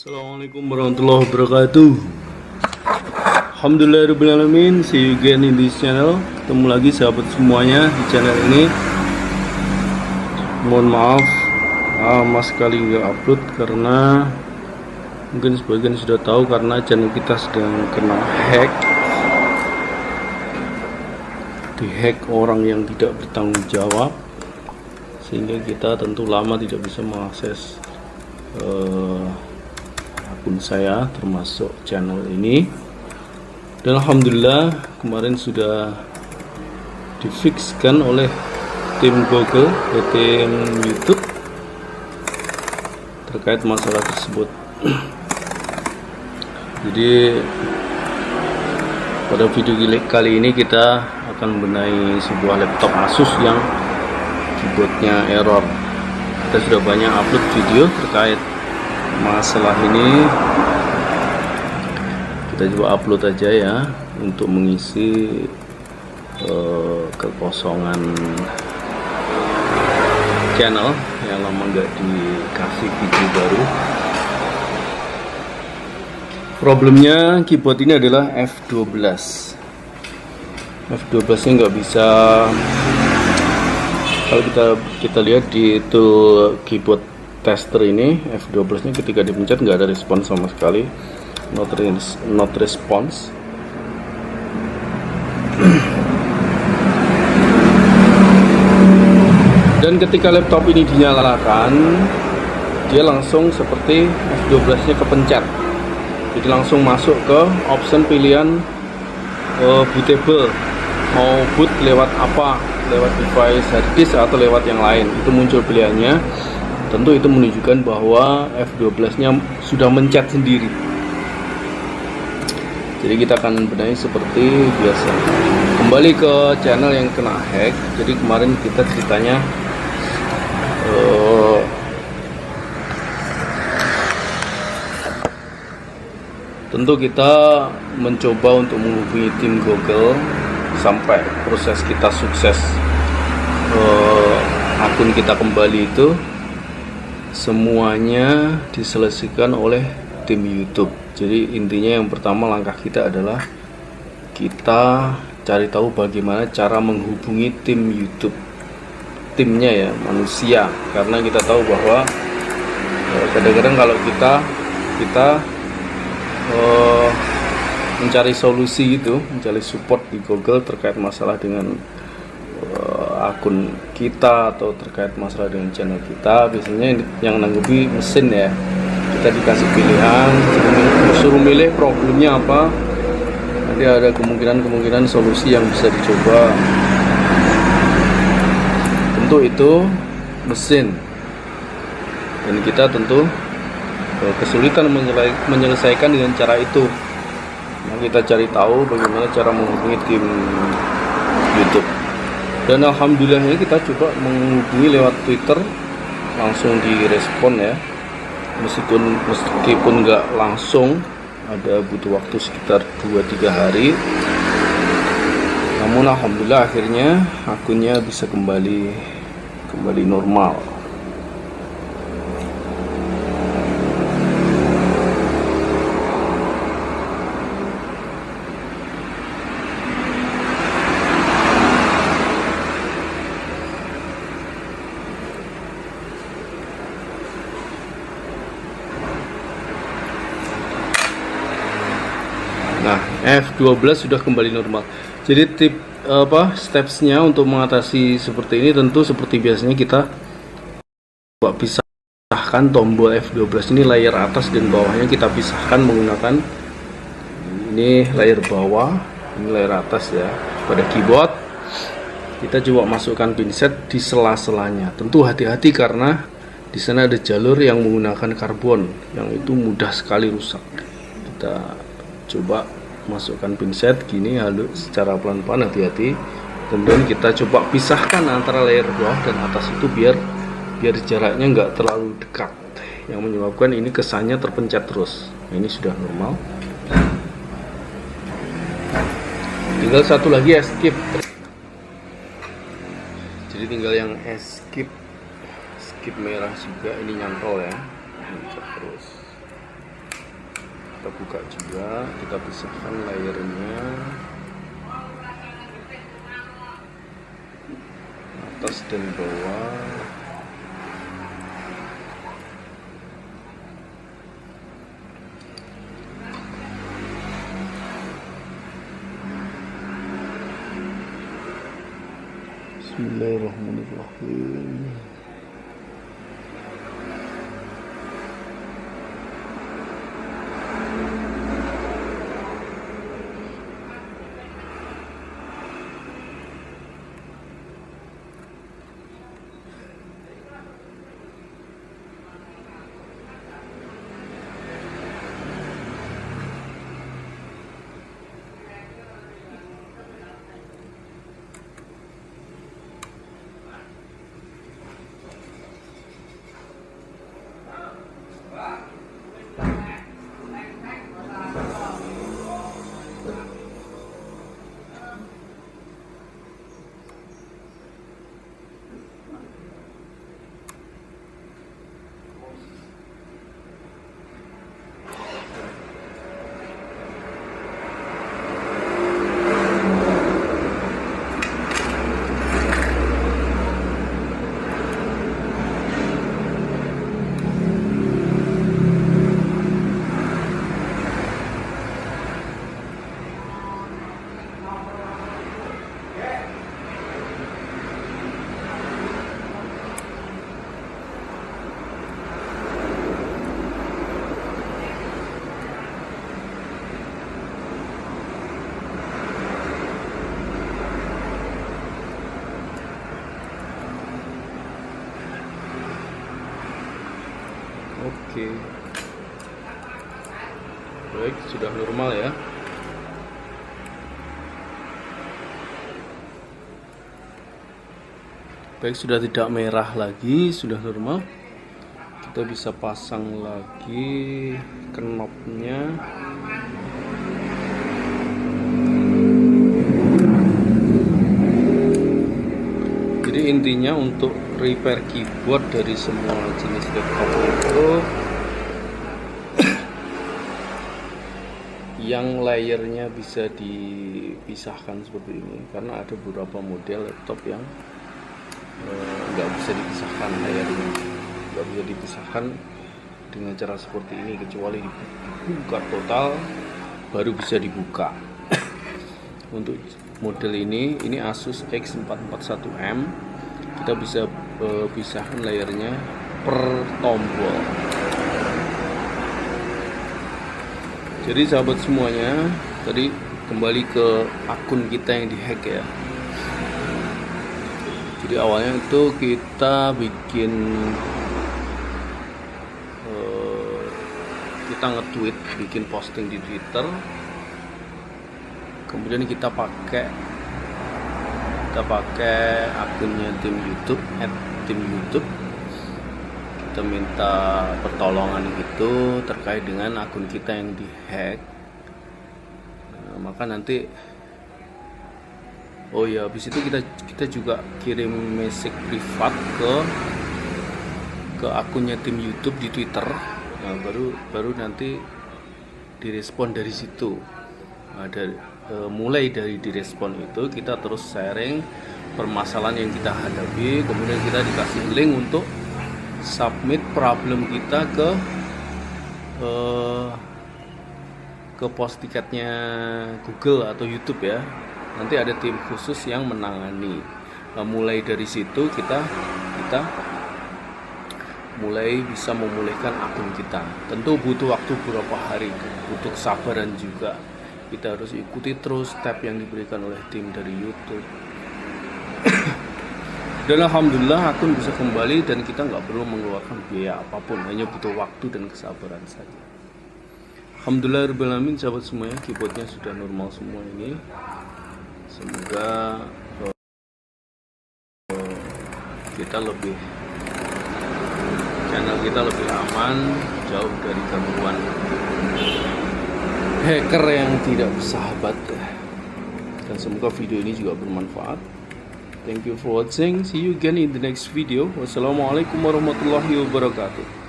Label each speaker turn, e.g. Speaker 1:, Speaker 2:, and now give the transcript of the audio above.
Speaker 1: Assalamualaikum warahmatullahi wabarakatuh. Alhamdulillahirrahmanirrahim. See you again in this channel. Ketemu lagi sahabat semuanya di channel ini. Mohon maaf lama sekali nggak upload karena mungkin sebagian sudah tahu karena channel kita sedang kena hack. Dihack orang yang tidak bertanggung jawab, sehingga kita tentu lama tidak bisa mengakses akun saya termasuk channel ini. Dan alhamdulillah kemarin sudah difikskan oleh tim Google dan tim YouTube terkait masalah tersebut. Jadi pada video kali ini kita akan membenahi sebuah laptop Asus yang keyboardnya error. Kita sudah banyak upload video terkait masalah ini. Kita coba upload aja ya untuk mengisi kekosongan channel yang lama nggak dikasih video baru. Problemnya keyboard ini adalah F12. F12 nya nggak bisa. Kalau kita lihat di tool keyboard tester ini, F12 nya ketika dipencet nggak ada respons sama sekali, not response. Dan ketika laptop ini dinyalakan, dia langsung seperti F12 nya kepencet, jadi langsung masuk ke option pilihan bootable, mau boot lewat apa, lewat device hard disk atau lewat yang lain, itu muncul pilihannya. Tentu itu menunjukkan bahwa F12 nya sudah mencet sendiri. Jadi kita akan benahi seperti biasa. Kembali ke channel yang kena hack. Jadi kemarin kita ceritanya tentu kita mencoba untuk menghubungi tim Google sampai proses kita sukses, akun kita kembali itu semuanya diselesaikan oleh tim YouTube. Jadi intinya yang pertama langkah kita adalah kita cari tahu bagaimana cara menghubungi tim YouTube, timnya ya, manusia. Karena kita tahu bahwa kadang-kadang kalau kita mencari solusi gitu, mencari support di Google terkait masalah dengan akun kita atau terkait masalah dengan channel kita, biasanya yang nanggupi mesin ya. Kita dikasih pilihan, suruh milih problemnya apa, nanti ada kemungkinan solusi yang bisa dicoba. Tentu itu mesin, dan kita tentu kesulitan menyelesaikan dengan cara itu. Nah, kita cari tahu bagaimana cara menghubungi tim YouTube. Dan alhamdulillah ini kita coba menghubungi lewat Twitter, langsung direspon ya. Meskipun nggak langsung, ada butuh waktu sekitar 2-3 hari. Namun alhamdulillah akhirnya akunnya bisa kembali normal. Nah, F12 sudah kembali normal. Jadi stepsnya untuk mengatasi seperti ini tentu seperti biasanya kita pisahkan tombol F12 ini, layer atas dan bawahnya kita pisahkan menggunakan ini layer bawah, ini layer atas ya. Pada keyboard kita coba masukkan pinset di sela-selanya. Tentu hati-hati karena di sana ada jalur yang menggunakan karbon yang itu mudah sekali rusak. Kita coba masukkan pinset gini, halus secara pelan-pelan, hati-hati. Kemudian kita coba pisahkan antara layer bawah dan atas itu biar jaraknya nggak terlalu dekat, yang menyebabkan ini kesannya terpencet terus. Nah, ini sudah normal. Tinggal satu lagi escape. Jadi tinggal yang escape merah juga, ini nyantol ya, terus kita buka juga, kita pisahkan layernya atas dan bawah. Bismillahirrahmanirrahim. Oke, baik, sudah normal ya. Baik, sudah tidak merah lagi, sudah normal. Kita bisa pasang lagi knopnya. Jadi intinya untuk repair keyboard dari semua jenis laptop itu yang layernya bisa dipisahkan seperti ini, karena ada beberapa model laptop yang nggak bisa dipisahkan layernya, nggak bisa dipisahkan dengan cara seperti ini, kecuali dibuka total baru bisa dibuka. Untuk model ini Asus X441M, kita bisa pisahkan layernya per tombol. Jadi sahabat semuanya, tadi kembali ke akun kita yang dihack ya. Jadi awalnya itu kita kita nge-tweet, bikin posting di Twitter. Kemudian kita pakai akunnya tim YouTube, @tim YouTube. Kita minta pertolongan gitu terkait dengan akun kita yang dihack. Maka nanti habis itu kita juga kirim message privat ke akunnya tim YouTube di Twitter. Nah, baru nanti direspon dari situ. Mulai dari direspon itu kita terus sharing permasalahan yang kita hadapi, kemudian kita dikasih link untuk submit problem kita ke post tiketnya Google atau YouTube ya. Nanti ada tim khusus yang menangani. Nah, mulai dari situ kita mulai bisa memulihkan akun kita. Tentu butuh waktu beberapa hari, butuh kesabaran juga. Kita harus ikuti terus step yang diberikan oleh tim dari YouTube. Dan alhamdulillah akun bisa kembali dan kita nggak perlu mengeluarkan biaya apapun, hanya butuh waktu dan kesabaran saja. Alhamdulillah rabbil alamin, sahabat semuanya, keyboardnya sudah normal semua ini. Semoga channel kita lebih aman, jauh dari gangguan hacker yang tidak bersahabat. Dan semoga video ini juga bermanfaat. Thank you for watching. See you again in the next video. Wassalamualaikum warahmatullahi wabarakatuh.